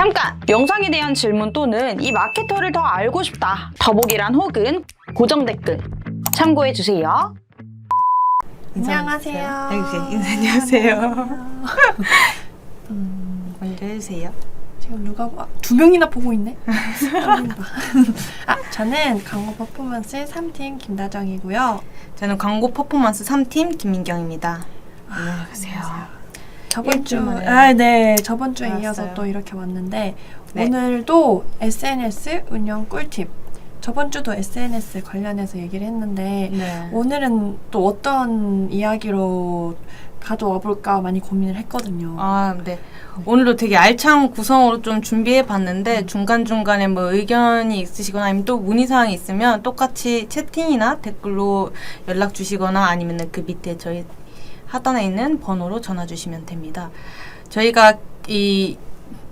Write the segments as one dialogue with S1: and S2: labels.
S1: 잠깐! 영상에 대한 질문 또는 이 마케터를 더 알고 싶다. 더보기란 혹은 고정 댓글 참고해주세요.
S2: 안녕하세요.
S3: 안녕하세요. 먼저 해주세요.
S2: 지금 누가 두 명이나 보고 있네? 저는 광고 퍼포먼스 3팀 김다정이고요.
S3: 저는 광고 퍼포먼스 3팀 김민경입니다. 안녕하세요.
S2: 저번 주, 저번 주에
S3: 알았어요.
S2: 이어서 또 이렇게 왔는데
S3: 네.
S2: 오늘도 SNS 운영 꿀팁. 저번 주도 SNS 관련해서 얘기를 했는데
S3: 네.
S2: 오늘은 또 어떤 이야기로 가져와 볼까 많이 고민을 했거든요.
S3: 네. 오늘도 되게 알찬 구성으로 좀 준비해봤는데 중간중간에 뭐 의견이 있으시거나 아니면 또 문의사항이 있으면 똑같이 채팅이나 댓글로 연락 주시거나 아니면 그 밑에 저희 하단에 있는 번호로 전화 주시면 됩니다. 저희가 이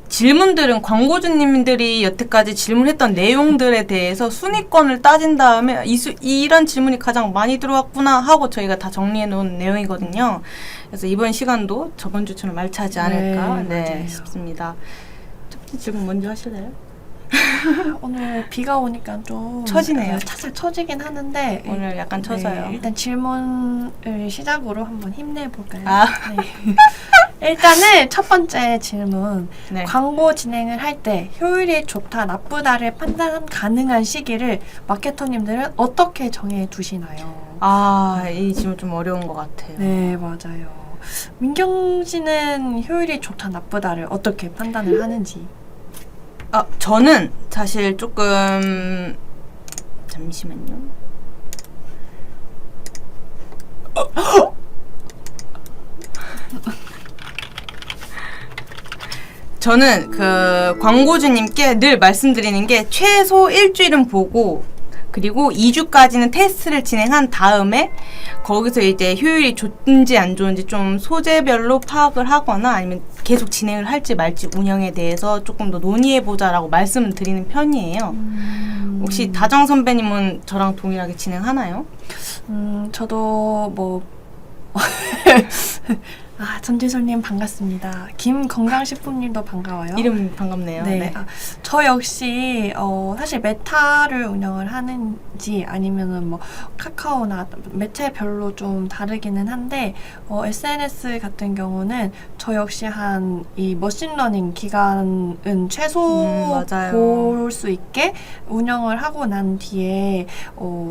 S3: 질문들은 광고주님들이 여태까지 질문했던 내용들에 대해서 순위권을 따진 다음에 이런 질문이 가장 많이 들어왔구나 하고 저희가 다 정리해 놓은 내용이거든요. 그래서 이번 시간도 저번 주처럼 알차지 않을까 싶습니다. 첫 번째 질문 먼저 하실래요?
S2: 오늘 비가 오니까 좀
S3: 처지네요.
S2: 차슬 처지긴 하는데
S3: 오늘 약간 쳐서요.
S2: 일단 질문을 시작으로 한번 힘내볼까요? 네. 일단은 첫 번째 질문.
S3: 네.
S2: 광고 진행을 할 때 효율이 좋다, 나쁘다를 판단 가능한 시기를 마케터님들은 어떻게 정해 두시나요?
S3: 이 질문 좀 어려운 것 같아요.
S2: 네, 맞아요. 민경 씨는 효율이 좋다, 나쁘다를 어떻게 판단을 하는지?
S3: 저는 사실 조금 잠시만요. 저는 그 광고주님께 늘 말씀드리는 게 최소 일주일은 보고 그리고 2주까지는 테스트를 진행한 다음에 거기서 이제 효율이 좋은지 안 좋은지 좀 소재별로 파악을 하거나 아니면 계속 진행을 할지 말지 운영에 대해서 조금 더 논의해보자라고 말씀을 드리는 편이에요. 혹시 다정 선배님은 저랑 동일하게 진행하나요?
S2: 저도 뭐 전지솔님 반갑습니다. 김건강식품님도 반가워요.
S3: 이름 반갑네요.
S2: 네. 저 역시 사실 메타를 운영을 하는지 아니면은 뭐 카카오나 매체별로 좀 다르기는 한데 SNS 같은 경우는 저 역시 한 이 머신러닝 기간은 최소 볼 수 있게 운영을 하고 난 뒤에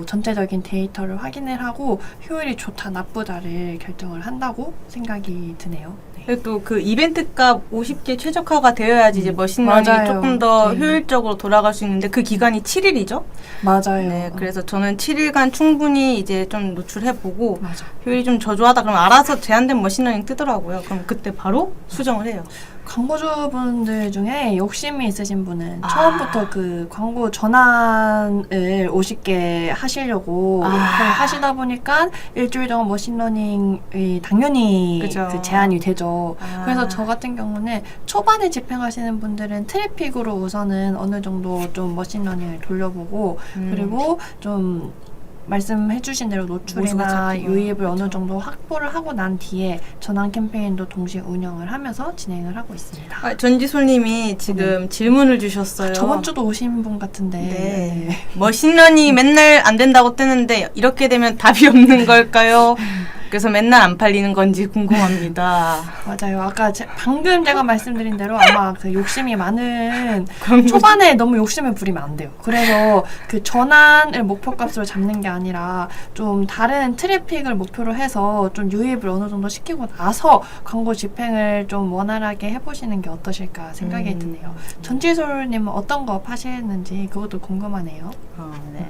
S2: 전체적인 데이터를 확인을 하고 효율이 좋다 나쁘다를 결정을 한다고 생각이 드네요.
S3: 또 그 이벤트 값 50개 최적화가 되어야지 이제 머신러닝이 조금 더 효율적으로 돌아갈 수 있는데 그 기간이 7일이죠?
S2: 맞아요.
S3: 네, 그래서 저는 7일간 충분히 이제 좀 노출해보고 효율이 좀 저조하다 그러면 알아서 제한된 머신러닝 뜨더라고요. 그럼 그때 바로 수정을 해요.
S2: 광고주분들 중에 욕심이 있으신 분은 처음부터 그 광고 전환을 50개 하시려고 하시다 보니까 일주일 동안 머신러닝이 당연히 그 제한이 되죠. 그래서 저 같은 경우는 초반에 집행하시는 분들은 트래픽으로 우선은 어느 정도 좀 머신러닝을 돌려보고 그리고 좀 말씀해주신 대로 노출이나 유입을 어느 정도 확보를 하고 난 뒤에 전환 캠페인도 동시에 운영을 하면서 진행을 하고 있습니다.
S3: 전지솔님이 지금 질문을 주셨어요.
S2: 저번 주도 오신 분 같은데.
S3: 네. 머신러닝이 맨날 안 된다고 뜨는데 이렇게 되면 답이 없는 걸까요? 그래서 맨날 안 팔리는 건지 궁금합니다.
S2: 맞아요. 아까 방금 제가 말씀드린 대로 아마 그 욕심이 많은 초반에 너무 욕심을 부리면 안 돼요. 그래서 그 전환을 목표값으로 잡는 게 아니라 좀 다른 트래픽을 목표로 해서 좀 유입을 어느 정도 시키고 나서 광고 집행을 좀 원활하게 해보시는 게 어떠실까 생각이 드네요. 전지솔님은 어떤 거 파시는지 그것도 궁금하네요.
S3: 네.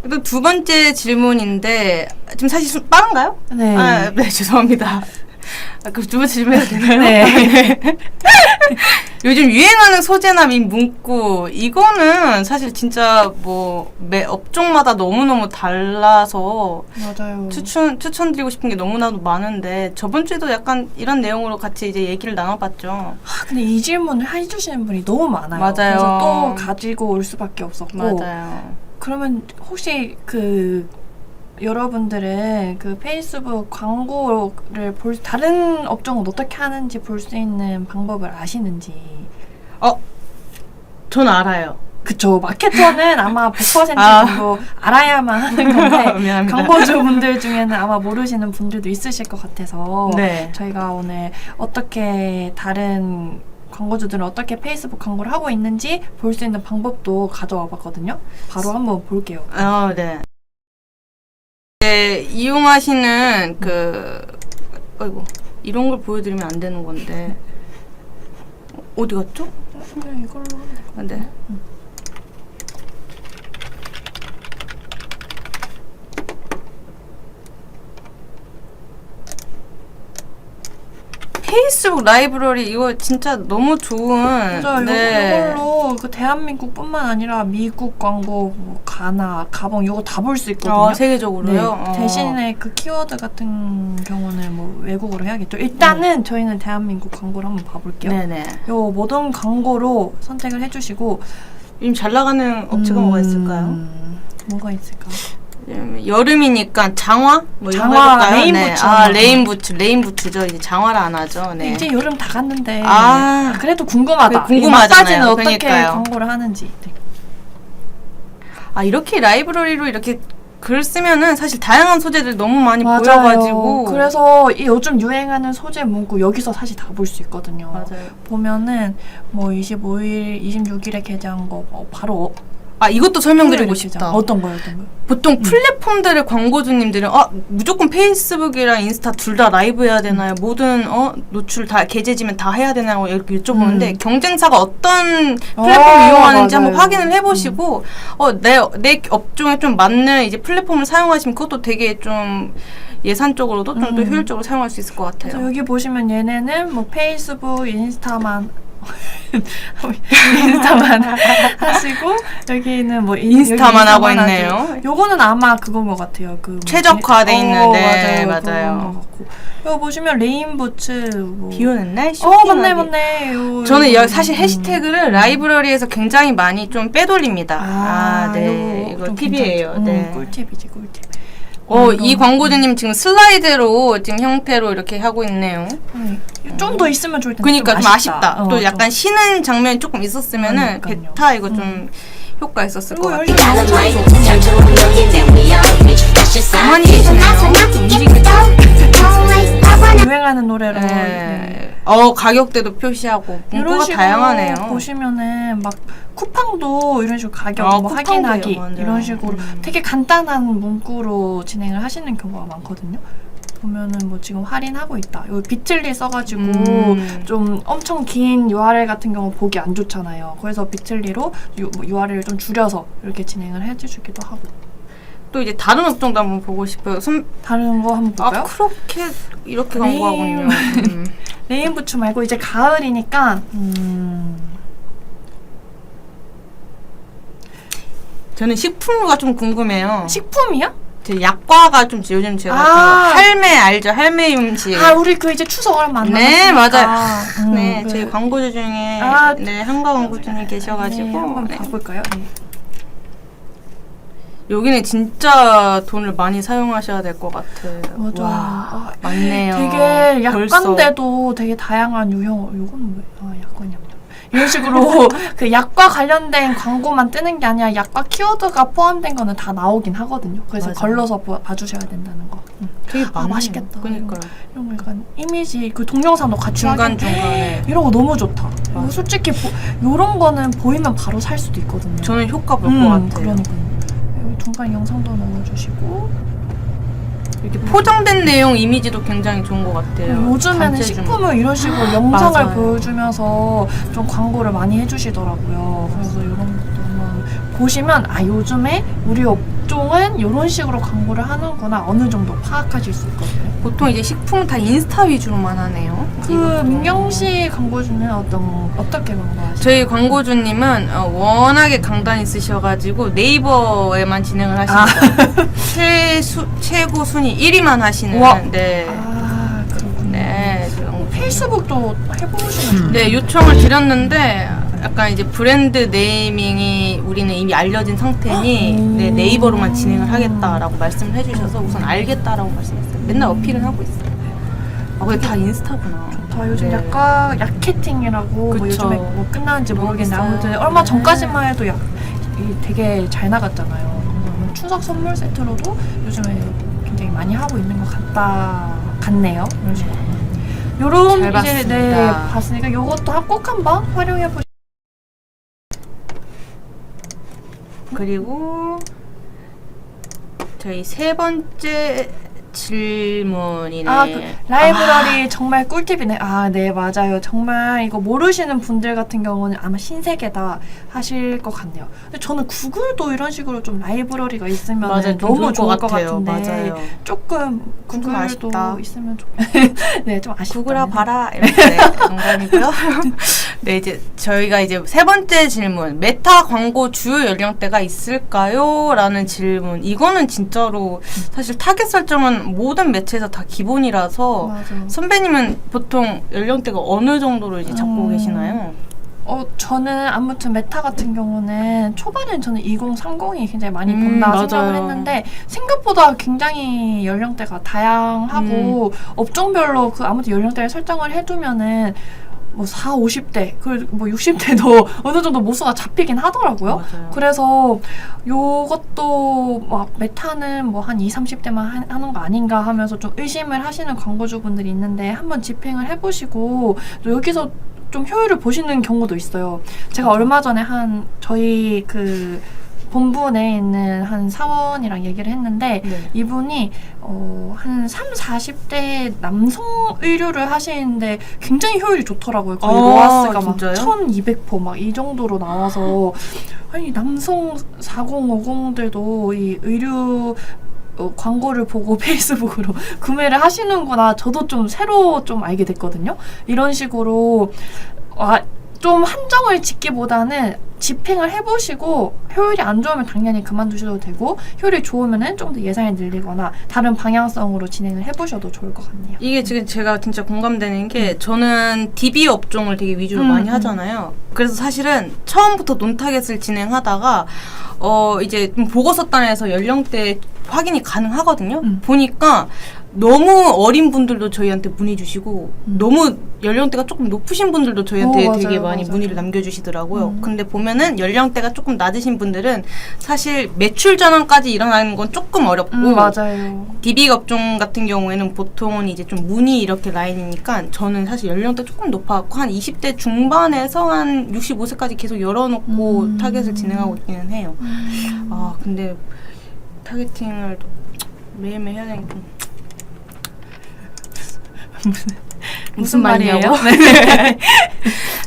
S3: 또 두 번째 질문인데 지금 사실 빠른가요?
S2: 네.
S3: 네, 죄송합니다. 그럼 두 번째 질문 해도 되나요?
S2: 네.
S3: 요즘 유행하는 소재나 문구 이거는 사실 진짜 뭐 매 업종마다 너무너무 달라서
S2: 맞아요.
S3: 추천드리고 싶은 게 너무나도 많은데 저번 주에도 약간 이런 내용으로 같이 이제 얘기를 나눠봤죠.
S2: 근데 이 질문을 해주시는 분이 너무 많아요.
S3: 맞아요.
S2: 그래서 또 가지고 올 수밖에 없었고.
S3: 맞아요.
S2: 그러면 혹시 그 여러분들은 그 페이스북 광고를 다른 업종은 어떻게 하는지 볼 수 있는 방법을 아시는지.
S3: 전 알아요.
S2: 그쵸. 마케터는 아마 100% 정도 알아야만 하는 건데
S3: 미안합니다.
S2: 광고주분들 중에는 아마 모르시는 분들도 있으실 것 같아서
S3: 네.
S2: 저희가 오늘 어떻게 다른 광고주들은 어떻게 페이스북 광고를 하고 있는지 볼 수 있는 방법도 가져와 봤거든요. 바로 한번 볼게요.
S3: 네. 네, 이용하시는 아이고, 이런 걸 보여드리면 안 되는 건데. 어디 갔죠?
S2: 그냥 이걸로 하면
S3: 네. 페이스북 라이브러리 이거 진짜 너무 좋은.
S2: 맞아요.
S3: 네.
S2: 이걸로 그 대한민국뿐만 아니라 미국 광고, 뭐 가나, 가봉 이거 다 볼 수 있거든요.
S3: 세계적으로요.
S2: 네. 대신에 그 키워드 같은 경우는 뭐 외국어로 해야겠죠. 일단은 저희는 대한민국 광고를 한번 봐볼게요.
S3: 네네.
S2: 요 모든 광고로 선택을 해주시고
S3: 요즘 잘 나가는 업체가 뭐가 있을까요?
S2: 뭐가 있을까?
S3: 여름이니까 장화? 뭐 이런 거
S2: 장화,
S3: 해볼까요?
S2: 레인부츠.
S3: 네. 레인부츠죠. 이제 장화를 안 하죠. 네.
S2: 이제 여름 다 갔는데
S3: 아.
S2: 그래도 궁금하다.
S3: 그래, 궁금하잖아요.
S2: 이 마사지는 어떻게
S3: 그러니까요.
S2: 광고를 하는지. 네.
S3: 이렇게 라이브러리로 이렇게 글 쓰면은 사실 다양한 소재들 너무 많이
S2: 맞아요.
S3: 보여가지고.
S2: 그래서 이 요즘 유행하는 소재 문구 여기서 사실 다 볼 수 있거든요.
S3: 맞아요.
S2: 보면은 뭐 25일, 26일에 게재한 거 바로
S3: 이것도 설명드리고
S2: 게재한
S3: 싶다.
S2: 어떤 거요? 어떤 거요?
S3: 보통 플랫폼들의 광고주님들은 무조건 페이스북이랑 인스타 둘 다 라이브 해야 되나요? 모든 노출 다 게재지면 다 해야 되나요? 이렇게 여쭤보는데 경쟁사가 어떤 플랫폼을 이용하는지
S2: 맞아요.
S3: 한번 확인을 해보시고 내 업종에 좀 맞는 이제 플랫폼을 사용하시면 그것도 되게 좀 예산적으로도 좀 더 효율적으로 사용할 수 있을 것
S2: 그래서
S3: 같아요.
S2: 여기 보시면 얘네는 뭐 페이스북, 인스타만 하시고 여기는 뭐
S3: 인스타만
S2: 여기
S3: 하고
S2: 인스타만
S3: 있네요.
S2: 하죠. 요거는 아마 그건 것 같아요. 그
S3: 최적화돼 있는, 네,
S2: 맞아요.
S3: 맞아요.
S2: 그런 것 같고. 이거 보시면 레인부츠 뭐.
S3: 비 오는 날 쇼핑하기.
S2: 맞네.
S3: 저는 사실 해시태그를 라이브러리에서 굉장히 많이 좀 빼돌립니다. 네. 이거 팁이에요. 네.
S2: 꿀팁이지, 꿀팁.
S3: 이 광고주님 지금 슬라이드로 지금 형태로 이렇게 하고 있네요.
S2: 좀 더 있으면 좋을 텐데.
S3: 그러니까 좀 아쉽다. 또
S2: 좀.
S3: 약간 쉬는 장면이 조금 있었으면은
S2: 그러니까요.
S3: 베타 이거 좀 효과 있었을 것
S2: 그리고
S3: 같아요.
S2: 열심히
S3: 가만히 계시네요. 움직이죠.
S2: 유행하는 노래로.
S3: 네. 가격대도 표시하고
S2: 이런
S3: 문구가
S2: 식으로
S3: 다양하네요.
S2: 보시면은 막 쿠팡도 이런 식으로 가격 뭐
S3: 쿠팡도요.
S2: 확인하기
S3: 맞아요.
S2: 이런 식으로 되게 간단한 문구로 진행을 하시는 경우가 많거든요. 보면은 뭐 지금 할인하고 있다. 요 비틀리 써가지고 좀 엄청 긴 URL 같은 경우 보기 안 좋잖아요. 그래서 비틀리로 URL을 좀 줄여서 이렇게 진행을 해주기도 하고.
S3: 또 이제 다른 업종도 한번 보고 싶어요.
S2: 다른 거 한번 볼까요?
S3: 크로켓 이렇게 광고하군요.
S2: 레인부츠 말고 이제 가을이니까
S3: 저는 식품류가 좀 궁금해요.
S2: 식품이요?
S3: 제 약과가 좀 요즘 제가 할매 알죠? 할매 음식.
S2: 우리 그 이제 추석 얼마 안
S3: 네,
S2: 남았으니까.
S3: 맞아요. 네, 저희 광고주 중에 한가 광고주님 계셔가지고
S2: 네, 한번 봐볼까요? 네.
S3: 여기는 진짜 돈을 많이 사용하셔야 될 것 같아요.
S2: 맞아.
S3: 와, 맞네요.
S2: 되게
S3: 벌써.
S2: 약관데도 되게 다양한 유형. 요거는 왜? 약관이요. 이런 식으로 그 약과 관련된 광고만 뜨는 게 아니라 약과 키워드가 포함된 거는 다 나오긴 하거든요. 그래서
S3: 맞아.
S2: 걸러서 봐주셔야 된다는 거.
S3: 되게 많네요.
S2: 맛있겠다.
S3: 그러니까요.
S2: 이런 거 약간 이미지 그 동영상도 같이 하긴
S3: 중간중간에.
S2: 이런 거 너무 좋다. 이거 솔직히 요런 거는 보이면 바로 살 수도 있거든요.
S3: 저는 효과 볼 것 같아요.
S2: 그러니까요. 여기 중간 영상도 넣어주시고
S3: 이렇게 포장된 내용 이미지도 굉장히 좋은 것 같아요.
S2: 요즘에는
S3: 단체 중.
S2: 식품을 이런 식으로 영상을
S3: 맞아요.
S2: 보여주면서 좀 광고를 많이 해주시더라고요. 그래서 이런 것도 한번 보시면 요즘에 우리 업종은 이런 식으로 광고를 하는구나 어느 정도 파악하실 수 있거든요.
S3: 보통 이제 식품은 다 인스타 위주로만 하네요.
S2: 그 민경 씨 광고주는 어떻게 광고하시나요?
S3: 저희 광고주님은 워낙에 강단 있으셔가지고 네이버에만 진행을 하십니다. 최고 순위 1위만 하시는.
S2: 우와.
S3: 네.
S2: 그렇군요.
S3: 네.
S2: 페이스북도 해보시면
S3: 네, 요청을 드렸는데 약간 이제 브랜드 네이밍이 우리는 이미 알려진 상태니 네, 네이버로만 진행을 하겠다라고 말씀을 해주셔서 우선 알겠다라고 말씀했어요. 맨날 어필은 하고 있어요. 아, 근데 다 인스타구나.
S2: 다 요즘
S3: 네.
S2: 약간 야케팅이라고 뭐
S3: 그쵸.
S2: 요즘에 뭐 끝나는지 모르겠는데
S3: 모르겠어요.
S2: 아무튼 얼마
S3: 네.
S2: 전까지만 해도 되게 잘 나갔잖아요. 그래서 추석 선물 세트로도 요즘에 굉장히 많이 하고 있는 것 같네요. 이런 식으로. 요런
S3: 잘
S2: 이제 네
S3: 봤습니다.
S2: 봤으니까 요것도 꼭 한번 활용해 보시.
S3: 그리고 저희 세 번째 질문이네.
S2: 라이브러리 정말 꿀팁이네. 네, 맞아요. 정말 이거 모르시는 분들 같은 경우는 아마 신세계다 하실 것 같네요. 근데 저는 구글도 이런 식으로 좀 라이브러리가 있으면
S3: 맞아요.
S2: 너무 좋을 것
S3: 같아요.
S2: 같은데
S3: 맞아요.
S2: 조금
S3: 좀
S2: 구글도
S3: 아쉽다.
S2: 있으면 좀 네, 좀 아쉽다.
S3: 구글아 봐라 이렇게 농담이고요. 네, 이제 저희가 이제 세 번째 질문, 메타 광고 주요 연령대가 있을까요? 라는 질문. 이거는 진짜로 사실 타겟 설정은 모든 매체에서 다 기본이라서
S2: 맞아.
S3: 선배님은 보통 연령대가 어느 정도로 이제 잡고 계시나요?
S2: 저는 아무튼 메타 같은 경우는 초반엔 저는 2030이 굉장히 많이 본다
S3: 맞아요.
S2: 생각을 했는데 생각보다 굉장히 연령대가 다양하고 업종별로 그 아무튼 연령대를 설정을 해두면은 뭐 40, 50대, 그리고 뭐 60대도 어느 정도 모수가 잡히긴 하더라고요.
S3: 맞아요.
S2: 그래서 요것도 막 메타는 뭐 한 20, 30대만 하는 거 아닌가 하면서 좀 의심을 하시는 광고주분들이 있는데 한번 집행을 해보시고 또 여기서 좀 효율을 보시는 경우도 있어요. 제가 얼마 전에 저희 그 본부 내에 있는 한 사원이랑 얘기를 했는데
S3: 네.
S2: 이분이 한 3, 40대 남성 의류를 하시는데 굉장히 효율이 좋더라고요. 거의 로아스가 막
S3: 진짜요?
S2: 1200포 막 이 정도로 나와서 아니 남성 4050들도 이 의류 광고를 보고 페이스북으로 구매를 하시는구나. 저도 좀 새로 좀 알게 됐거든요. 이런 식으로 좀 한정을 짓기보다는 집행을 해보시고 효율이 안 좋으면 당연히 그만두셔도 되고 효율이 좋으면은 좀 더 예산을 늘리거나 다른 방향성으로 진행을 해보셔도 좋을 것 같네요.
S3: 이게 지금 제가 진짜 공감되는 게 저는 DB 업종을 되게 위주로 많이 하잖아요. 그래서 사실은 처음부터 논타겟을 진행하다가 이제 보고서단에서 연령대 확인이 가능하거든요. 보니까 너무 어린 분들도 저희한테 문의 주시고 너무 연령대가 조금 높으신 분들도 저희한테
S2: 맞아요,
S3: 되게 많이
S2: 맞아요.
S3: 문의를 남겨주시더라고요. 근데 보면은 연령대가 조금 낮으신 분들은 사실 매출 전환까지 일어나는 건 조금 어렵고
S2: 맞아요.
S3: DB 업종 같은 경우에는 보통은 이제 좀 문의 이렇게 라인이니까 저는 사실 연령대 조금 높아갖고 한 20대 중반에서 한 65세까지 계속 열어놓고 타겟을 진행하고 있기는 해요. 근데 타겟팅을 매일매일 해야 되니까 무슨 말이에요?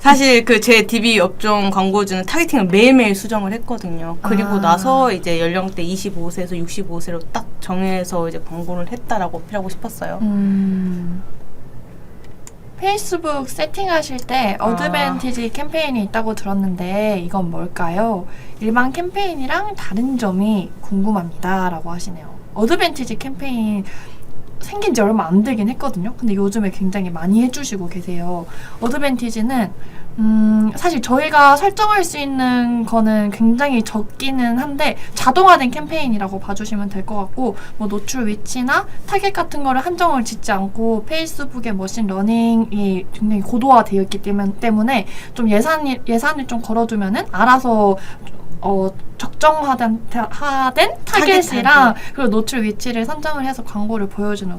S3: 사실 그 제 DB 업종 광고주는 타겟팅을 매일매일 수정을 했거든요. 그리고 나서 이제 연령대 25세에서 65세로 딱 정해서 이제 광고를 했다라고 어필하고 싶었어요.
S2: 페이스북 세팅하실 때 어드밴티지 캠페인이 있다고 들었는데 이건 뭘까요? 일반 캠페인이랑 다른 점이 궁금합니다 라고 하시네요. 어드밴티지 캠페인 생긴 지 얼마 안 되긴 했거든요. 근데 요즘에 굉장히 많이 해주시고 계세요. 어드밴티지는 사실 저희가 설정할 수 있는 거는 굉장히 적기는 한데 자동화된 캠페인이라고 봐주시면 될 것 같고 뭐 노출 위치나 타겟 같은 거를 한정을 짓지 않고 페이스북의 머신 러닝이 굉장히 고도화되어 있기 때문에 좀 예산을 좀 걸어두면은 알아서 적정화된 타겟이랑 그리고 노출 위치를 선정을 해서 광고를 보여주는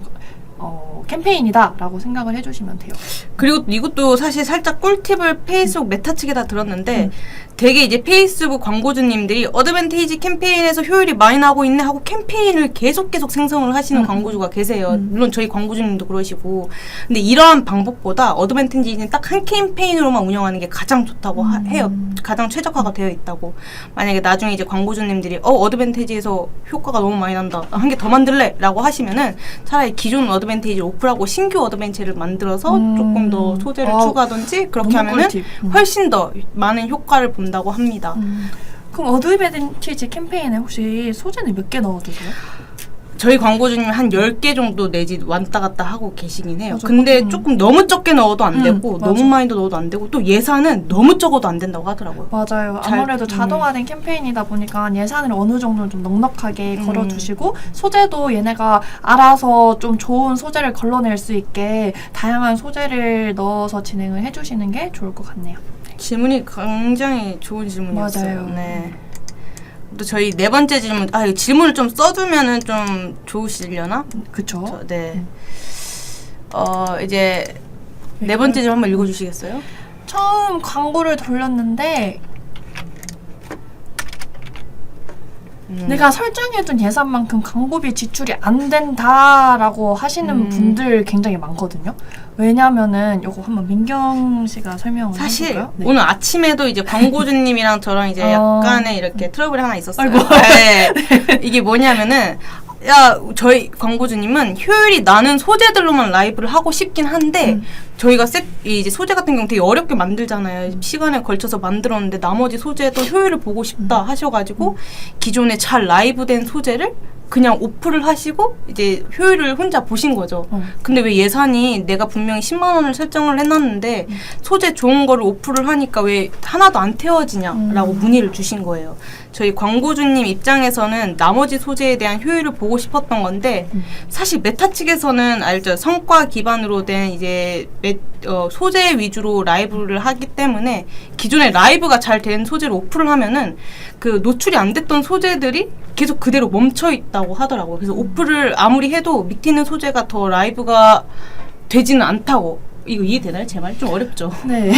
S2: 캠페인이다라고 생각을 해주시면 돼요.
S3: 그리고 이것도 사실 살짝 꿀팁을 페이스북 메타 측에다 들었는데 되게 이제 페이스북 광고주님들이 어드밴티지 캠페인에서 효율이 많이 나고 있네 하고 캠페인을 계속 생성을 하시는 광고주가 계세요. 물론 저희 광고주님도 그러시고 근데 이러한 방법보다 어드밴티지는 딱 한 캠페인으로만 운영하는 게 가장 좋다고 해요. 가장 최적화가 되어 있다고. 만약에 나중에 이제 광고주님들이 어드밴티지에서 효과가 너무 많이 난다. 한 개 더 만들래 라고 하시면은 차라리 기존 어드밴티지를 오프라고 신규 어드밴티지를 만들어서 조금 더 소재를 추가하든지 그렇게 하면은 훨씬 더 많은 효과를 본다고 합니다.
S2: 그럼 어드밴티지 캠페인에 혹시 소재는 몇 개 넣어두세요?
S3: 저희 광고주님 한 10개 정도 내지 왔다 갔다 하고 계시긴 해요.
S2: 맞아.
S3: 근데 조금 너무 적게 넣어도 안 되고
S2: 맞아.
S3: 너무 많이 넣어도 안 되고 또 예산은 너무 적어도 안 된다고 하더라고요.
S2: 맞아요.
S3: 잘-
S2: 아무래도 자동화된 캠페인이다 보니까 예산을 어느 정도 좀 넉넉하게 걸어두시고 소재도 얘네가 알아서 좀 좋은 소재를 걸러낼 수 있게 다양한 소재를 넣어서 진행을 해주시는 게 좋을 것 같네요.
S3: 질문이 굉장히 좋은 질문이었어요.
S2: 맞아요.
S3: 네. 또 저희 네 번째 질문, 이 질문을 좀 써두면은 좀 좋으시려나?
S2: 그쵸?
S3: 네. 이제 네 번째 질문 한번 읽어주시겠어요?
S2: 처음 광고를 돌렸는데 내가 설정해둔 예산만큼 광고비 지출이 안 된다라고 하시는 분들 굉장히 많거든요. 왜냐면은 요거 한번 민경 씨가 설명을
S3: 사실
S2: 해볼까요? 네.
S3: 오늘 아침에도 이제 광고주님이랑 저랑 이제 약간의 이렇게 트러블이 하나 있었어요.
S2: 아이고.
S3: 네. 이게 뭐냐면은 저희 광고주님은 효율이 나는 소재들로만 라이브를 하고 싶긴 한데 저희가 이제 소재 같은 경우 되게 어렵게 만들잖아요. 시간에 걸쳐서 만들었는데 나머지 소재도 효율을 보고 싶다 하셔가지고 기존에 잘 라이브된 소재를 그냥 오프를 하시고 이제 효율을 혼자 보신 거죠. 근데 왜 예산이 내가 분명히 10만 원을 설정을 해놨는데 소재 좋은 거를 오프를 하니까 왜 하나도 안 태워지냐라고 문의를 주신 거예요. 저희 광고주님 입장에서는 나머지 소재에 대한 효율을 보고 싶었던 건데 사실 메타 측에서는 알죠. 성과 기반으로 된 이제 소재 위주로 라이브를 하기 때문에 기존에 라이브가 잘 된 소재를 오프를 하면은 그 노출이 안 됐던 소재들이 계속 그대로 멈춰 있다고 하더라고요. 그래서 오프를 아무리 해도 밑에 소재가 더 라이브가 되지는 않다고. 이거 이해되나요? 제 말 좀 어렵죠?
S2: 네.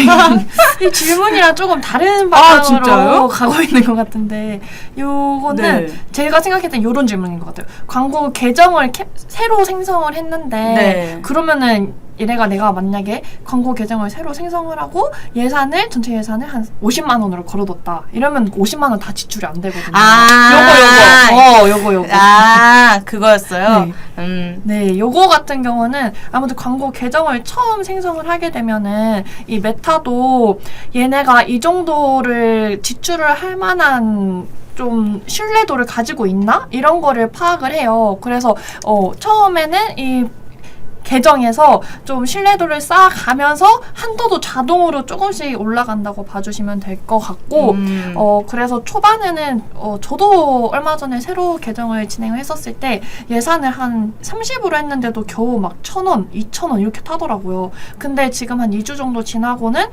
S2: 이 질문이랑 조금 다른
S3: 진짜요?
S2: 방향으로 가고 있는 것 같은데 요거는
S3: 네.
S2: 제가 생각했던 요런 질문인 것 같아요. 광고 계정을 새로 생성을 했는데
S3: 네.
S2: 그러면은 얘네가 내가 만약에 광고 계정을 새로 생성을 하고 예산을 전체 예산을 한 50만 원으로 걸어뒀다. 이러면 50만 원 다 지출이 안 되거든요. 요거.
S3: 그거였어요?
S2: 네. 네, 요거 같은 경우는 아무튼 광고 계정을 처음 생성을 하게 되면은 이 메타도 얘네가 이 정도를 지출을 할 만한 좀 신뢰도를 가지고 있나? 이런 거를 파악을 해요. 그래서 처음에는 이 계정에서 좀 신뢰도를 쌓아가면서 한도도 자동으로 조금씩 올라간다고 봐주시면 될 것 같고 그래서 초반에는 저도 얼마 전에 새로 계정을 진행을 했었을 때 예산을 한 30으로 했는데도 겨우 막 1,000원, 2,000원 이렇게 타더라고요. 근데 지금 한 2주 정도 지나고는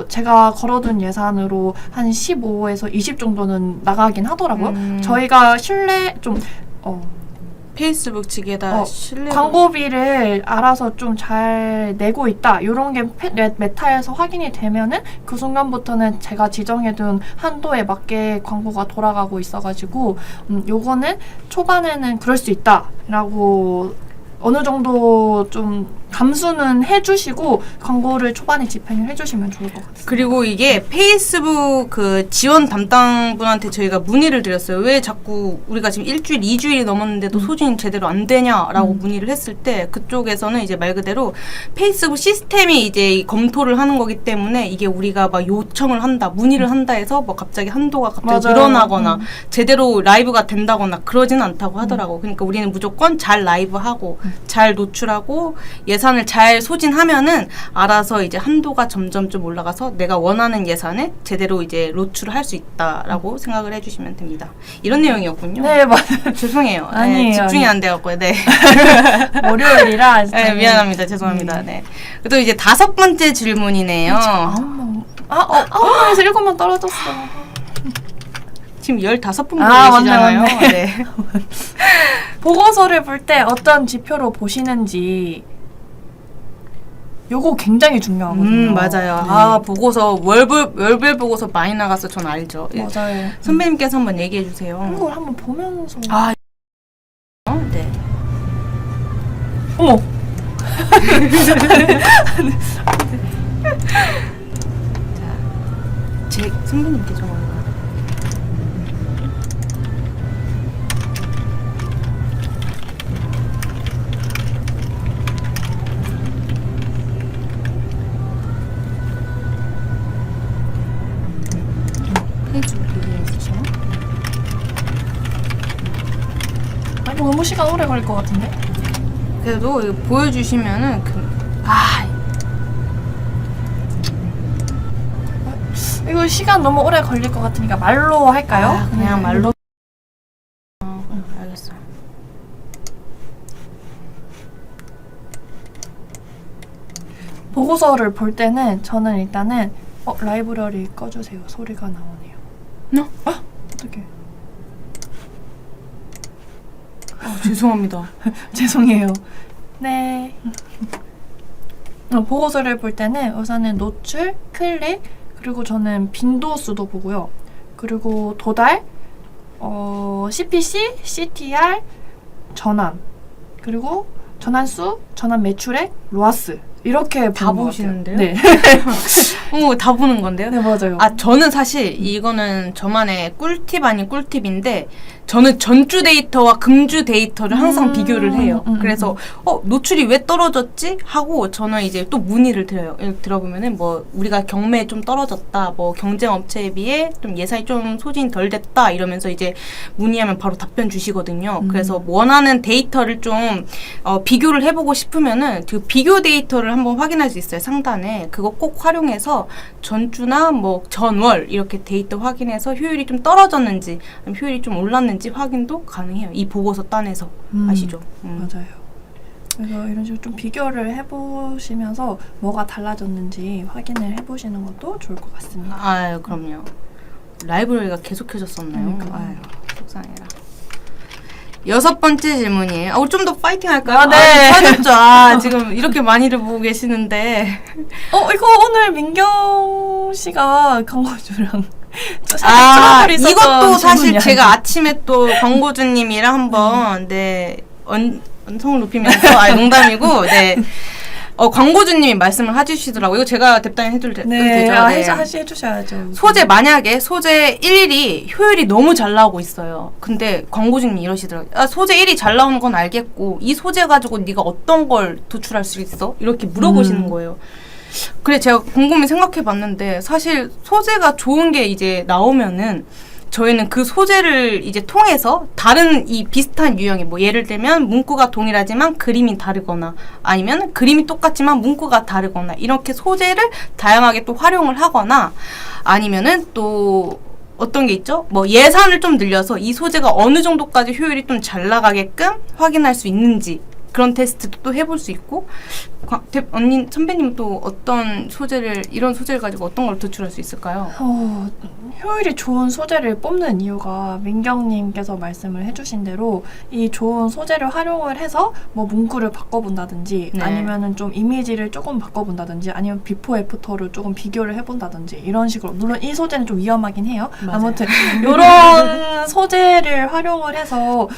S2: 제가 걸어둔 예산으로 한 15에서 20 정도는 나가긴 하더라고요. 저희가
S3: 페이스북 측에다 신뢰도
S2: 광고비를 알아서 좀 잘 내고 있다. 이런 게 메타에서 확인이 되면은 그 순간부터는 제가 지정해둔 한도에 맞게 광고가 돌아가고 있어가지고 요거는 초반에는 그럴 수 있다라고 어느 정도 좀 감수는 해주시고 광고를 초반에 집행을 해주시면 좋을 것 같아요.
S3: 그리고 이게 페이스북 그 지원 담당분한테 저희가 문의를 드렸어요. 왜 자꾸 우리가 지금 1주일, 2주일이 넘었는데도 소진이 제대로 안 되냐라고 문의를 했을 때 그쪽에서는 이제 말 그대로 페이스북 시스템이 이제 검토를 하는 거기 때문에 이게 우리가 막 요청을 한다, 문의를 한다 해서 뭐 갑자기 한도가 갑자기
S2: 맞아요.
S3: 늘어나거나 제대로 라이브가 된다거나 그러지는 않다고 하더라고. 그러니까 우리는 무조건 잘 라이브하고 잘 노출하고 예산을 잘 소진하면은 알아서 이제 한도가 점점 좀 올라가서 내가 원하는 예산에 제대로 이제 노출을 할 수 있다라고 생각을 해주시면 됩니다. 이런 내용이었군요.
S2: 네, 맞아요.
S3: 죄송해요.
S2: 아니에요,
S3: 집중이
S2: 아니에요.
S3: 안 돼갖고요. 네.
S2: 월요일이라
S3: 네, 미안합니다. 죄송합니다. 네. 또 이제 5번째 질문이네요.
S2: 9명에서 7명 떨어졌어.
S3: 지금 15분
S2: 아,
S3: 보이시잖아요.
S2: 맞네.
S3: 네.
S2: 보고서를 볼 때 어떤 지표로 보시는지 요거 굉장히 중요하거든요.
S3: 맞아요.
S2: 네.
S3: 보고서 월별 보고서 많이 나가서 전 알죠.
S2: 맞아요.
S3: 선배님께서 한번 얘기해 주세요.
S2: 이걸 한번 보면서
S3: 네.
S2: 어머.
S3: 제 선배님께 정한 거.
S2: 너무 시간 오래 걸릴 것 같은데?
S3: 그래도 이거 보여주시면은
S2: 이거 시간 너무 오래 걸릴 것 같으니까 말로 할까요?
S3: 그냥 말로. 알겠어.
S2: 보고서를 볼 때는 저는 일단은 라이브러리 꺼주세요. 소리가 나오네요. 어떡해.
S3: 죄송합니다.
S2: 죄송해요. 네. 보고서를 볼 때는 우선은 노출, 클릭, 그리고 저는 빈도수도 보고요. 그리고 도달, CPC, CTR, 전환, 그리고 전환수, 전환 매출액, 로아스 이렇게
S3: 다
S2: 보는 것
S3: 보시는데요?
S2: 같아요. 네.
S3: 다 보는 건데요?
S2: 네, 맞아요.
S3: 저는 사실 이거는 저만의 꿀팁 아닌 꿀팁인데 저는 전주 데이터와 금주 데이터를 항상 비교를 해요. 그래서 노출이 왜 떨어졌지? 하고 저는 이제 또 문의를 드려요. 들어보면은 뭐 우리가 경매에 좀 떨어졌다, 뭐 경쟁 업체에 비해 좀 예산이 좀 소진이 덜 됐다 이러면서 이제 문의하면 바로 답변 주시거든요. 그래서 원하는 데이터를 좀 비교를 해보고 싶으면은 그 비교 데이터를 한번 확인할 수 있어요. 상단에 그거 꼭 활용해서 전주나 뭐 전월 이렇게 데이터 확인해서 효율이 좀 떨어졌는지 아니면 효율이 좀 올랐는지 확인도 가능해요. 이 보고서 딴에서. 아시죠?
S2: 맞아요. 그래서 이런 식으로 좀 비교를 해보시면서 뭐가 달라졌는지 확인을 해보시는 것도 좋을 것 같습니다.
S3: 아유, 그럼요. 라이브러리가 계속 켜졌었나요? 아유, 속상해라. 6번째 질문이에요. 좀 더 파이팅 할까요?
S2: 네.
S3: 편했죠. 지금 이렇게 많이들 보고 계시는데.
S2: 이거 오늘 민경 씨가 광고주랑
S3: 이것도 사실 제가 아침에 또 광고주님이랑 한번 언성을 높이면서 농담이고 광고주님이 말씀을 해주시더라고요. 이거 제가 답변 해도 되죠? 네.
S2: 해주셔야죠.
S3: 만약에 소재 1이 효율이 너무 잘 나오고 있어요. 근데 광고주님이 이러시더라고요. 소재 1이 잘 나오는 건 알겠고 이 소재 가지고 네가 어떤 걸 도출할 수 있어? 이렇게 물어보시는 거예요. 그래 제가 곰곰이 생각해 봤는데 사실 소재가 좋은 게 이제 나오면은 저희는 그 소재를 이제 통해서 다른 이 비슷한 유형의 뭐 예를 들면 문구가 동일하지만 그림이 다르거나 아니면 그림이 똑같지만 문구가 다르거나 이렇게 소재를 다양하게 또 활용을 하거나 아니면은 또 어떤 게 있죠? 뭐 예산을 좀 늘려서 이 소재가 어느 정도까지 효율이 좀 잘 나가게끔 확인할 수 있는지 그런 테스트도 또 해볼 수 있고 선배님 또 이런 소재를 가지고 어떤 걸 도출할 수 있을까요?
S2: 효율이 좋은 소재를 뽑는 이유가 민경님께서 말씀을 해주신 대로 이 좋은 소재를 활용을 해서 뭐 문구를 바꿔본다든지 아니면은 좀 이미지를 조금 바꿔본다든지 아니면 비포 애프터를 조금 비교를 해본다든지 이런 식으로 물론 이 소재는 좀 위험하긴 해요.
S3: 맞아요.
S2: 아무튼 이런 소재를 활용을 해서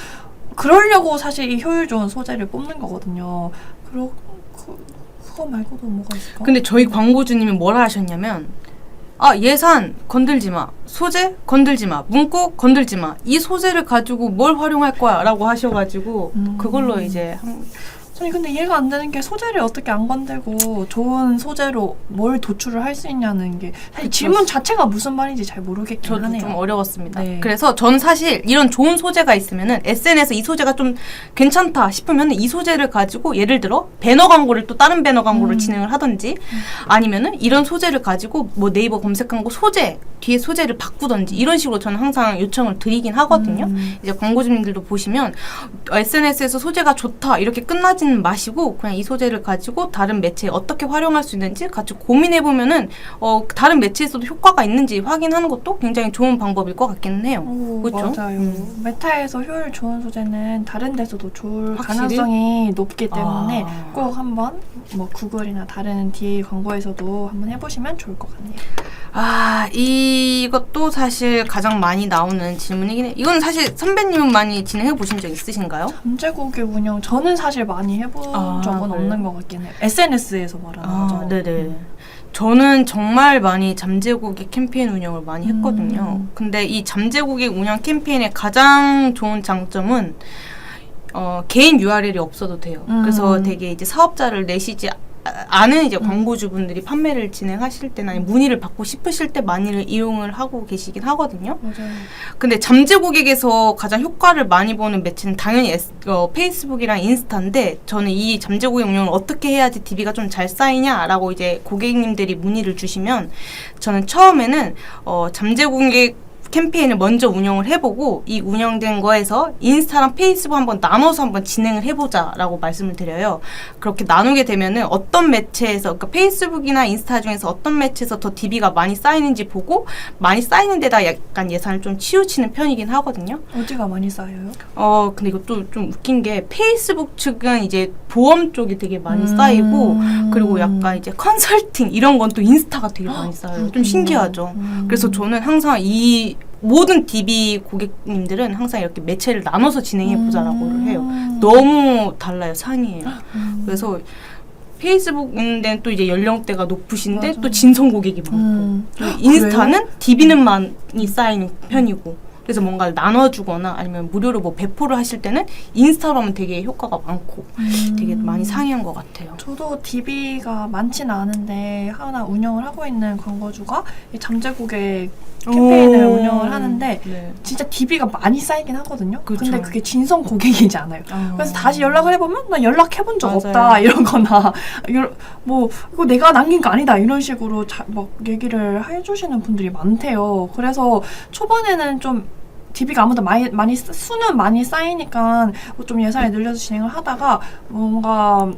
S2: 그러려고 사실 이 효율 좋은 소재를 뽑는 거거든요. 그거 말고도 뭐가 있을까?
S3: 근데 저희 광고주님이 뭐라 하셨냐면 예산 건들지 마, 소재 건들지 마, 문구 건들지 마. 이 소재를 가지고 뭘 활용할 거야? 라고 하셔가지고 그걸로 이제
S2: 저는 근데 이해가 안 되는 게 소재를 어떻게 안 건들고 좋은 소재로 뭘 도출을 할 수 있냐는 게 사실 질문 자체가 무슨 말인지 잘 모르겠긴
S3: 저도
S2: 하네요.
S3: 좀 어려웠습니다.
S2: 네.
S3: 그래서 저는 사실 이런 좋은 소재가 있으면은 SNS에 이 소재가 좀 괜찮다 싶으면은 이 소재를 가지고 예를 들어 배너 광고를 또 다른 배너 광고를 진행을 하든지 아니면은 이런 소재를 가지고 뭐 네이버 검색한 거 뒤에 소재를 바꾸든지 이런 식으로 저는 항상 요청을 드리긴 하거든요. 이제 광고주님들도 보시면 SNS에서 소재가 좋다 이렇게 끝나지는 마시고 그냥 이 소재를 가지고 다른 매체에 어떻게 활용할 수 있는지 같이 고민해보면은 다른 매체에서도 효과가 있는지 확인하는 것도 굉장히 좋은 방법일 것 같기는 해요. 그렇죠?
S2: 맞아요. 메타에서 효율 좋은 소재는 다른 데서도 좋을
S3: 확실히?
S2: 가능성이 높기 때문에 꼭 한번 뭐 구글이나 다른 DA 광고에서도 한번 해보시면 좋을 것 같네요.
S3: 이것도 사실 가장 많이 나오는 질문이긴 해요. 이건 사실 선배님은 많이 진행해 보신 적 있으신가요?
S2: 잠재고객 운영 저는 사실 많이 해본 적은 없는 것 같긴 해요. SNS에서 말하는 거죠.
S3: 네네. 저는 정말 많이 잠재고객 캠페인 운영을 많이 했거든요. 근데 이 잠재고객 운영 캠페인의 가장 좋은 장점은 개인 URL이 없어도 돼요. 그래서 되게 이제 사업자를 내시지 아는 이제 광고주분들이 판매를 진행하실 때나 아니면 문의를 받고 싶으실 때 많이를 이용을 하고 계시긴 하거든요.
S2: 맞아요.
S3: 근데 잠재 고객에서 가장 효과를 많이 보는 매체는 당연히 페이스북이랑 인스타인데 저는 이 잠재 고객 운영을 어떻게 해야지 DB가 좀 잘 쌓이냐라고 이제 고객님들이 문의를 주시면 저는 처음에는 잠재 고객 캠페인을 먼저 운영을 해보고 이 운영된 거에서 인스타랑 페이스북 한번 나눠서 한번 진행을 해보자라고 말씀을 드려요. 그렇게 나누게 되면은 어떤 매체에서 그러니까 페이스북이나 인스타 중에서 어떤 매체에서 더 DB가 많이 쌓이는지 보고 많이 쌓이는 데다 약간 예산을 좀 치우치는 편이긴 하거든요.
S2: 어디가 많이 쌓여요?
S3: 근데 이것도 좀 웃긴 게 페이스북 측은 이제 보험 쪽이 되게 많이 쌓이고 그리고 약간 이제 컨설팅 이런 건 또 인스타가 되게 많이 쌓여요. 좀 신기하죠. 그래서 저는 항상 이 모든 DB 고객님들은 항상 이렇게 매체를 나눠서 진행해보자라고 해요. 너무 달라요, 상이에요. 그래서 페이스북은 또 이제 연령대가 높으신데
S2: 맞아.
S3: 또 진성 고객이 많고 인스타는 DB는 많이 쌓이는 편이고 그래서 뭔가를 나눠주거나 아니면 무료로 뭐 배포를 하실 때는 인스타로 하면 되게 효과가 많고 되게 많이 상이한 것 같아요.
S2: 저도 DB가 많지는 않은데 하나 운영을 하고 있는 광고주가 이 잠재 고객 캠페인을 운영을 하는데
S3: 네.
S2: 진짜 DB가 많이 쌓이긴 하거든요.
S3: 그쵸.
S2: 근데 그게 진성 고객이지 않아요. 그래서 다시 연락을 해보면 나 연락해본 적
S3: 맞아요.
S2: 없다 이런 거나 뭐 이거 내가 남긴 거 아니다 이런 식으로 막 얘기를 해주시는 분들이 많대요. 그래서 초반에는 좀 DB가 아무도 많이 수는 많이 쌓이니까 좀 예산을 늘려서 진행을 하다가 뭔가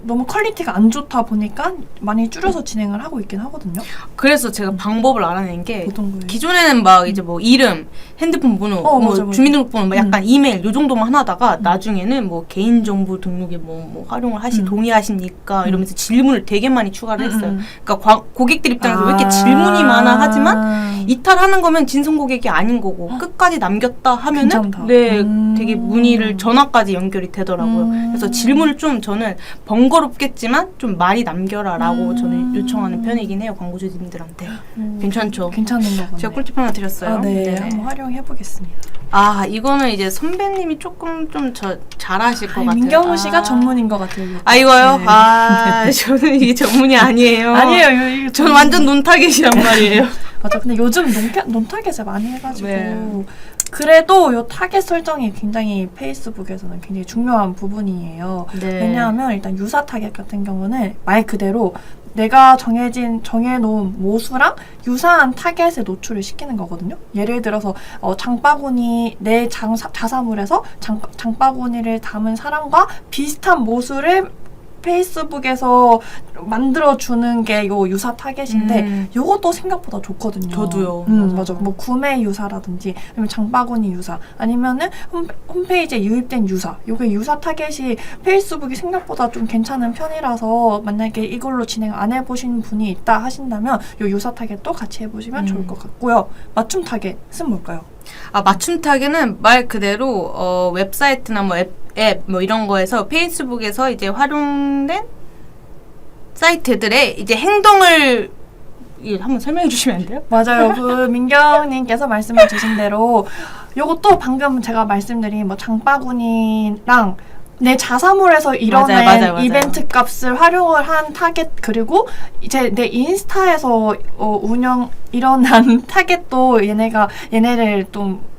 S2: 너무 퀄리티가 안 좋다 보니까 많이 줄여서 진행을 하고 있긴 하거든요.
S3: 그래서 제가 방법을 알아낸 게
S2: 어떤 거예요?
S3: 기존에는 막 이제 뭐 이름, 핸드폰 번호, 뭐
S2: 맞아.
S3: 주민등록번호, 뭐 약간 이메일 요 정도만 하다가 나중에는 뭐 개인정보 등록에 뭐 활용을 동의하십니까? 이러면서 질문을 되게 많이 추가를 했어요. 그러니까 고객들 입장에서 왜 이렇게 질문이 많아 하지만 이탈하는 거면 진성 고객이 아닌 거고 끝까지 남겼다 하면은
S2: 괜찮다.
S3: 네 되게 문의를 전화까지 연결이 되더라고요. 그래서 질문을 좀 저는 번거롭겠지만 좀 많이 남겨라라고 저는 요청하는 편이긴 해요. 광고주님들한테. 괜찮죠?
S2: 괜찮은 거같네요.
S3: 제가 꿀팁 하나 드렸어요.
S2: 네,
S3: 네네.
S2: 한번 활용해 보겠습니다.
S3: 이거는 이제 선배님이 조금 좀 잘하실 것 같아요.
S2: 민경우 씨가 전문인 것 같아요.
S3: 이거요?
S2: 네.
S3: 저는 이게 전문이 아니에요.
S2: 아니에요. 이거
S3: 저는 완전 논타겟이란 말이에요.
S2: 맞아. 근데 요즘 논타겟을 많이 해가지고
S3: 네.
S2: 그래도 요 타겟 설정이 굉장히 페이스북에서는 굉장히 중요한 부분이에요.
S3: 네.
S2: 왜냐하면 일단 유사 타겟 같은 경우는 말 그대로 내가 정해놓은 모수랑 유사한 타겟에 노출을 시키는 거거든요. 예를 들어서 장바구니 내 자사물에서 장바구니를 담은 사람과 비슷한 모수를 페이스북에서 만들어주는 게 요 유사 타겟인데 요것도 생각보다 좋거든요.
S3: 저도요.
S2: 맞아. 뭐 구매 유사라든지 아니면 장바구니 유사 아니면은 홈페이지에 유입된 유사 요게 유사 타겟이 페이스북이 생각보다 좀 괜찮은 편이라서 만약에 이걸로 진행 안 해보신 분이 있다 하신다면 요 유사 타겟도 같이 해보시면 좋을 것 같고요. 맞춤 타겟은 뭘까요?
S3: 맞춤 타겟은 말 그대로 웹사이트나 뭐 앱 뭐 이런 거에서 페이스북에서 이제 활용된 사이트들의 이제 행동을 한번 설명해 주시면 안 돼요?
S2: 맞아요. 그 민경님께서 말씀해 주신 대로 요것도 방금 제가 말씀드린 뭐 장바구니랑 내 자사물에서 일어난
S3: 맞아요.
S2: 이벤트 값을 활용을 한 타겟 그리고 이제 내 인스타에서 일어난 타겟도 얘네를 좀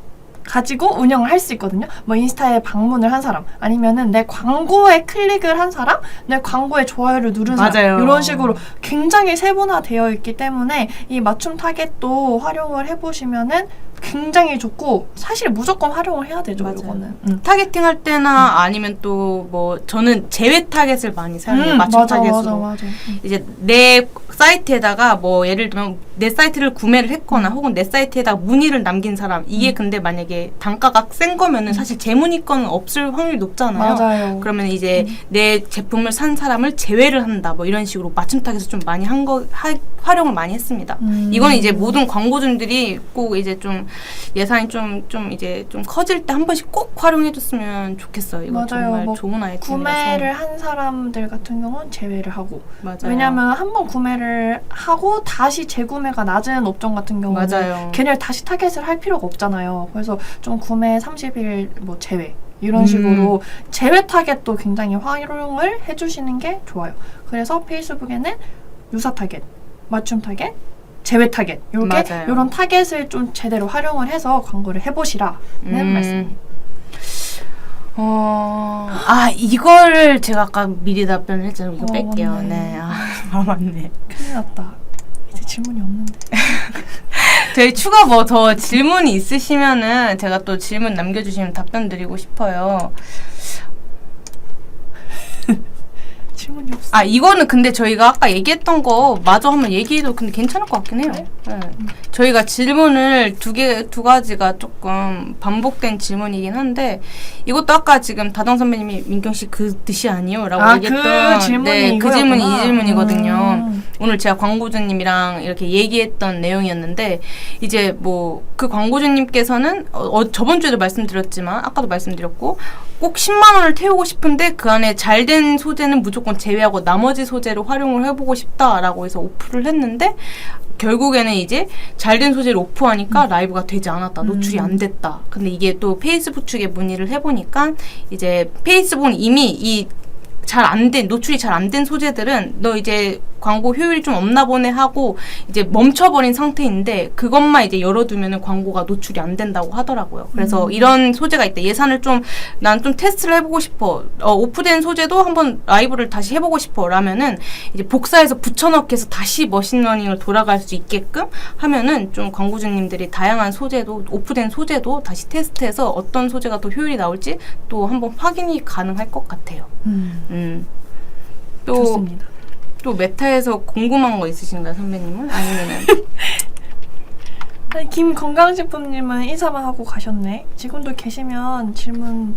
S2: 가지고 운영을 할 수 있거든요. 뭐 인스타에 방문을 한 사람 아니면은 내 광고에 클릭을 한 사람 내 광고에 좋아요를 누른 사람 이런 식으로 굉장히 세분화되어 있기 때문에 이 맞춤 타겟도 활용을 해보시면은 굉장히 좋고 사실 무조건 활용을 해야 되죠. 이거는
S3: 타겟팅 할 때나 아니면 또 뭐 저는 제외 타겟을 많이 사용해요. 맞춤 타겟으로
S2: 맞아.
S3: 이제 내 사이트에다가 뭐 예를 들면 내 사이트를 구매를 했거나 혹은 내 사이트에다가 문의를 남긴 사람 이게 근데 만약에 단가가 센 거면은 사실 재문의권은 없을 확률이 높잖아요.
S2: 맞아요.
S3: 그러면 이제 내 제품을 산 사람을 제외를 한다 뭐 이런 식으로 맞춤 타겟을 좀 많이 활용을 많이 했습니다. 이거는 이제 모든 광고주들이 꼭 이제 좀 예산이 좀 이제 좀 커질 때 한 번씩 꼭 활용해줬으면 좋겠어요. 이거
S2: 맞아요.
S3: 정말
S2: 뭐
S3: 좋은 아이템이라서.
S2: 구매를 한 사람들 같은 경우는 제외를 하고
S3: 맞아요.
S2: 왜냐면 한 번 구매를 하고 다시 재구매가 낮은 업종 같은 경우는
S3: 맞아요.
S2: 걔네를 다시 타겟을 할 필요가 없잖아요. 그래서 좀 구매 30일 뭐 제외 이런 식으로 제외 타겟도 굉장히 활용을 해주시는 게 좋아요. 그래서 페이스북에는 유사 타겟, 맞춤 타겟, 제외 타겟 이렇게
S3: 맞아요.
S2: 이런 타겟을 좀 제대로 활용을 해서 광고를 해보시라는 말씀입니다.
S3: 이거를 제가 아까 미리 답변을 했잖아요. 이거 뺄게요.
S2: 맞네.
S3: 네. 맞네.
S2: 큰일 났다. 이제 질문이 없는데.
S3: 저희 추가 뭐 더 질문이 있으시면은 제가 또 질문 남겨주시면 답변 드리고 싶어요.
S2: 질문이 없어.
S3: 이거는 근데 저희가 아까 얘기했던 거 마저 한번 얘기해도 근데 괜찮을 것 같긴 해요. 네. 저희가 질문을 두 가지가 조금 반복된 질문이긴 한데 이것도 아까 지금 다정 선배님이 민경 씨 그 뜻이 아니요? 라고 얘기했던
S2: 그 질문이
S3: 네, 그 질문이 이
S2: 이거였구나.
S3: 질문이거든요. 오늘 제가 광고주님이랑 이렇게 얘기했던 내용이었는데 이제 뭐 그 광고주님께서는 저번 주에도 말씀드렸지만 아까도 말씀드렸고 꼭 10만 원을 태우고 싶은데 그 안에 잘된 소재는 무조건 제외하고 나머지 소재로 활용을 해보고 싶다라고 해서 오프를 했는데 결국에는 이제 잘된 소재를 오프하니까 라이브가 되지 않았다. 노출이 안 됐다. 근데 이게 또 페이스북 측에 문의를 해보니까 이제 페이스북은 이미 이 노출이 잘 안 된 소재들은 너 이제 광고 효율이 좀 없나 보네 하고 이제 멈춰버린 상태인데 그것만 이제 열어두면은 광고가 노출이 안 된다고 하더라고요. 그래서 이런 소재가 있다. 예산을 난 좀 테스트를 해보고 싶어. 오프된 소재도 한번 라이브를 다시 해보고 싶어. 라면은 이제 복사해서 붙여넣기 해서 다시 머신러닝을 돌아갈 수 있게끔 하면은 좀 광고주님들이 다양한 소재도 오프된 소재도 다시 테스트해서 어떤 소재가 더 효율이 나올지 또 한번 확인이 가능할 것 같아요.
S2: 좋습니다.
S3: 또 메타에서 궁금한 거 있으신가요, 선배님은? 아니면은
S2: 김건강식품님은 인사만 하고 가셨네. 지금도 계시면 질문.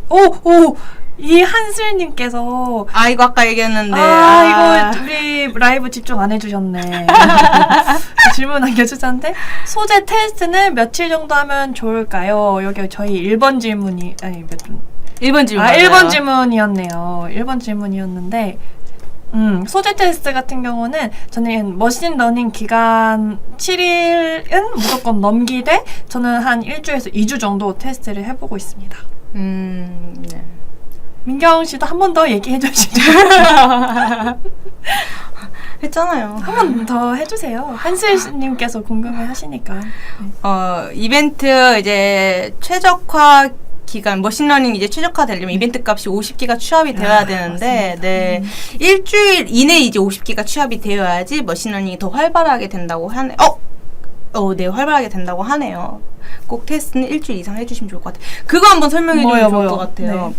S2: 이 한슬님께서
S3: 이거 아까 얘기했는데
S2: 이거 우리 라이브 집중 안 해주셨네. 질문 남겨주셨는데 소재 테스트는 며칠 정도 하면 좋을까요? 여기 저희 1번 질문이
S3: 1번 질문
S2: 1번 질문이었네요. 1번 질문이었는데 소재 테스트 같은 경우는 저는 머신러닝 기간 7일은 무조건 넘기되 저는 한 1주에서 2주 정도 테스트를 해보고 있습니다.
S3: 네.
S2: 민경 씨도 한 번 더 얘기해 주시죠.
S3: 했잖아요.
S2: 한 번 더 해주세요. 한슬님께서 궁금해 하시니까.
S3: 이벤트 이제 최적화 기간 머신러닝 이제 최적화되려면 이벤트 값이 50기가 취합이 되어야 되는데
S2: 맞습니다.
S3: 네. 일주일 이내에 이제 50기가 취합이 되어야지 머신러닝이 더 활발하게 된다고 하네. 네, 활발하게 된다고 하네요. 꼭 테스트는 일주일 이상 해주시면 좋을 것 같아요. 그거 한번 설명해 주시면 좋을 것 같아요.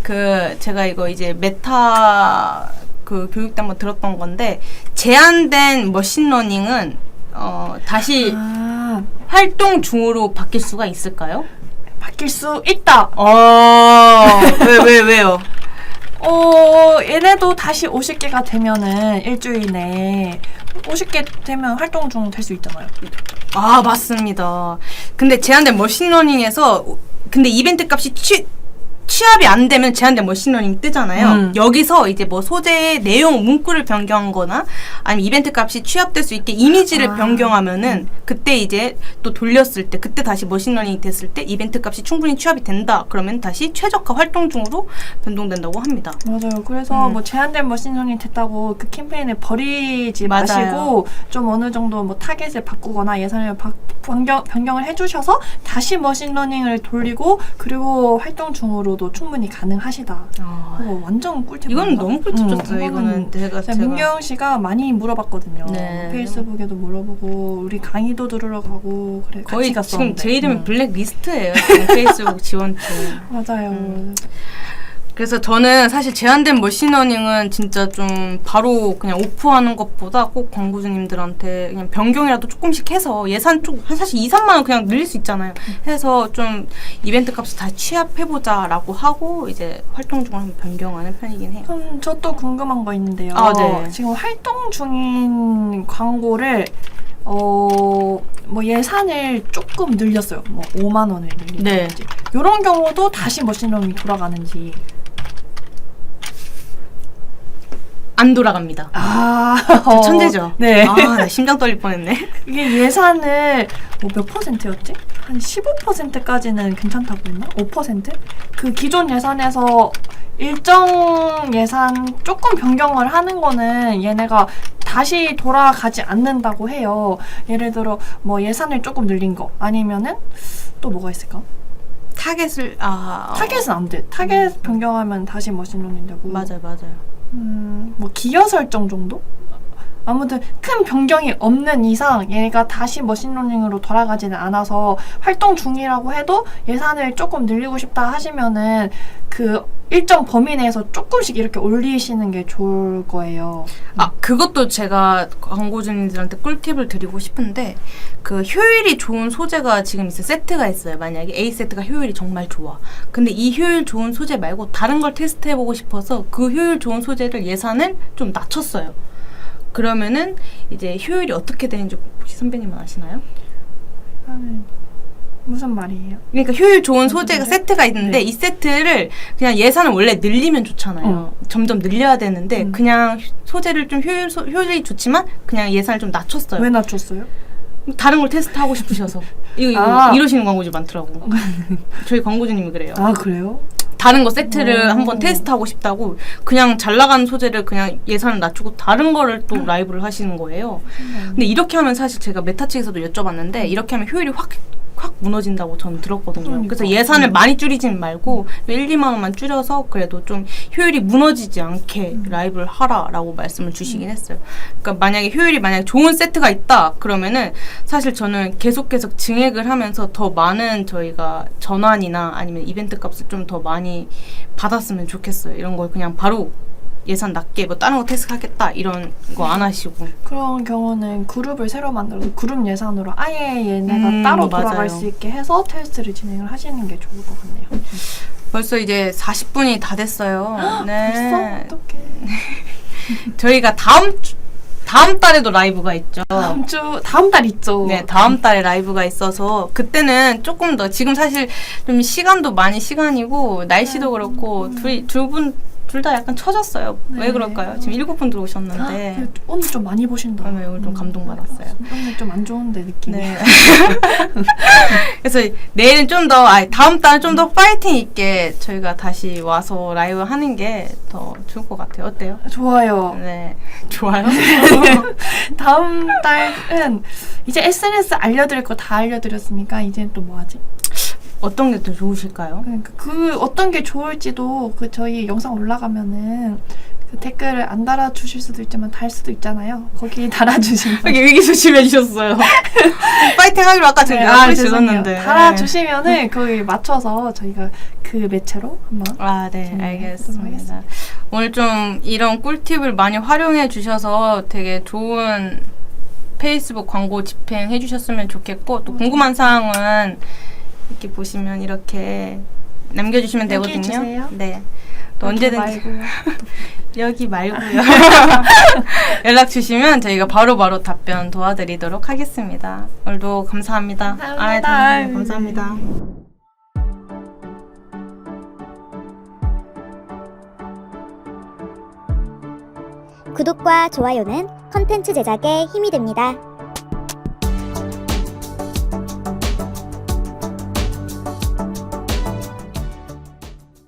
S3: 네. 제가 이거 이제 메타 그 교육 때 한번 들었던 건데 제한된 머신러닝은 다시 활동 중으로 바뀔 수가 있을까요?
S2: 바뀔 수 있다.
S3: 왜요?
S2: 얘네도 다시 50개가 되면은 일주일 내에 50개 되면 활동 중 될 수 있잖아요.
S3: 맞습니다. 근데 제한된 머신러닝에서 근데 이벤트 값이 취합이 안 되면 제한된 머신러닝이 뜨잖아요. 여기서 이제 뭐 소재의 내용 문구를 변경하거나 아니면 이벤트 값이 취합될 수 있게 이미지를 변경하면은 그때 이제 또 돌렸을 때 그때 다시 머신러닝이 됐을 때 이벤트 값이 충분히 취합이 된다. 그러면 다시 최적화 활동 중으로 변동된다고 합니다.
S2: 맞아요. 그래서 뭐 제한된 머신러닝 됐다고 그 캠페인을 버리지 마시고 좀 어느 정도 뭐 타겟을 바꾸거나 예산을 변경을 해주셔서 다시 머신러닝을 돌리고 그리고 활동 중으로도 충분히 가능하시다. 완전 꿀팁.
S3: 이건 너무 꿀팁 줬어요. 이거는 제가
S2: 민경 씨가 많이 물어봤거든요.
S3: 네.
S2: 페이스북에도 물어보고 우리 강의도 들으러 가고 그래
S3: 거의
S2: 같이 갔었는데.
S3: 지금 제 이름이 블랙리스트예요. 페이스북 지원팀.
S2: 맞아요.
S3: 그래서 저는 사실 제한된 머신러닝은 진짜 좀 바로 그냥 오프하는 것보다 꼭 광고주님들한테 그냥 변경이라도 조금씩 해서 예산 사실 2, 3만 원 그냥 늘릴 수 있잖아요. 해서 좀 이벤트 값을 다 취합해보자 라고 하고 이제 활동 중을 한번 변경하는 편이긴 해요.
S2: 그럼 저 또 궁금한 거 있는데요.
S3: 네.
S2: 지금 활동 중인 광고를 뭐 예산을 조금 늘렸어요. 뭐 5만 원을 늘린다든지. 이런 경우도 다시 머신러닝이 돌아가는지.
S3: 안 돌아갑니다. 저 천재죠?
S2: 네.
S3: 나 심장 떨릴 뻔했네.
S2: 이게 예산을 몇 %였지? 한 15%까지는 괜찮다고 했나? 5%? 그 기존 예산에서 일정 예산 조금 변경을 하는 거는 얘네가 다시 돌아가지 않는다고 해요. 예를 들어 뭐 예산을 조금 늘린 거 아니면은 또 뭐가 있을까?
S3: 타겟을
S2: 타겟은 안 돼. 타겟 변경하면 다시 머신러닝 되고.
S3: 맞아요.
S2: 뭐 기여 설정 정도? 아무튼 큰 변경이 없는 이상 얘가 다시 머신러닝으로 돌아가지는 않아서 활동 중이라고 해도 예산을 조금 늘리고 싶다 하시면은 그 일정 범위 내에서 조금씩 이렇게 올리시는 게 좋을 거예요.
S3: 그것도 제가 광고주님들한테 꿀팁을 드리고 싶은데 그 효율이 좋은 소재가 지금 있어요. 세트가 있어요. 만약에 A 세트가 효율이 정말 좋아. 근데 이 효율 좋은 소재 말고 다른 걸 테스트해보고 싶어서 그 효율 좋은 소재를 예산을 좀 낮췄어요. 그러면은 이제 효율이 어떻게 되는지 혹시 선배님은 아시나요?
S2: 무슨 말이에요?
S3: 그러니까 효율 좋은 소재가 세트가 있는데
S2: 네.
S3: 이 세트를 그냥 예산을 원래 늘리면 좋잖아요. 점점 늘려야 되는데 그냥 소재를 좀 효율이 좋지만 그냥 예산을 좀 낮췄어요.
S2: 왜 낮췄어요?
S3: 다른 걸 테스트하고 싶으셔서 이거 이러시는 광고주 많더라고. 저희 광고주님이 그래요.
S2: 아 그래요?
S3: 다른 거 세트를 한번 테스트하고 싶다고 그냥 잘 나가는 소재를 그냥 예산을 낮추고 다른 거를 또 라이브를 하시는 거예요. 근데 이렇게 하면 사실 제가 메타 측에서도 여쭤봤는데 이렇게 하면 효율이 확 무너진다고 저는 들었거든요.
S2: 그러니까.
S3: 그래서 예산을 많이 줄이진 말고 1, 2만 원만 줄여서 그래도 좀 효율이 무너지지 않게 라이브를 하라라고 말씀을 주시긴 했어요. 그러니까 만약에 효율이 좋은 세트가 있다 그러면은 사실 저는 계속 증액을 하면서 더 많은 저희가 전환이나 아니면 이벤트 값을 좀 더 많이 받았으면 좋겠어요. 이런 걸 그냥 바로 예산 낮게 뭐 다른 거 테스트하겠다 이런 거 안 하시고.
S2: 그런 경우는 그룹을 새로 만들어서 그룹 예산으로 아예 얘네가 따로 돌아갈
S3: 맞아요.
S2: 수 있게 해서 테스트를 진행을 하시는 게 좋을 것 같네요.
S3: 벌써 이제 40분이 다 됐어요. 네.
S2: 벌써? 어떡해.
S3: 저희가 다음 달에도 라이브가 있죠.
S2: 다음 달 있죠.
S3: 네, 다음 달에 라이브가 있어서 그때는 조금 더 지금 사실 좀 시간도 많이 시간이고 날씨도 그렇고 둘 다 약간 처졌어요.
S2: 네.
S3: 왜 그럴까요? 지금 7분 들어오셨는데
S2: 오늘 좀 많이 보신다.
S3: 네, 오늘 좀 감동받았어요.
S2: 오늘 좀 안 좋은데 느낌이.
S3: 네. 그래서 내일은 다음 달은 좀 더 파이팅 있게 저희가 다시 와서 라이브 하는 게 더 좋을 것 같아요. 어때요?
S2: 좋아요.
S3: 네. 좋아요?
S2: 다음 달은 이제 SNS 알려드릴 거 다 알려드렸으니까 이제 또 뭐 하지?
S3: 어떤 게 더 좋으실까요?
S2: 그러니까 그 어떤 게 좋을지도 그 저희 영상 올라가면은 그 댓글을 안 달아주실 수도 있지만 달 수도 있잖아요. 거기 달아주시면
S3: 되게 의기소침해 주셨어요. 파이팅 하기로 아까 제가 소리 질렀는데.
S2: 달아주시면은 거기 맞춰서 저희가 그 매체로 한번
S3: 네, 알겠습니다. 오늘 좀 이런 꿀팁을 많이 활용해 주셔서 되게 좋은 페이스북 광고 집행해 주셨으면 좋겠고 또 궁금한 사항은 이렇게 보시면 이렇게 남겨주시면
S2: 여기
S3: 되거든요.
S2: 주세요.
S3: 네. 또 언제든지 여기 말고요. 연락 주시면 저희가 바로바로 답변 도와드리도록 하겠습니다. 오늘도 감사합니다.
S2: 감사합니다.
S3: 감사합니다.
S4: 구독과 좋아요는 컨텐츠 제작에 힘이 됩니다.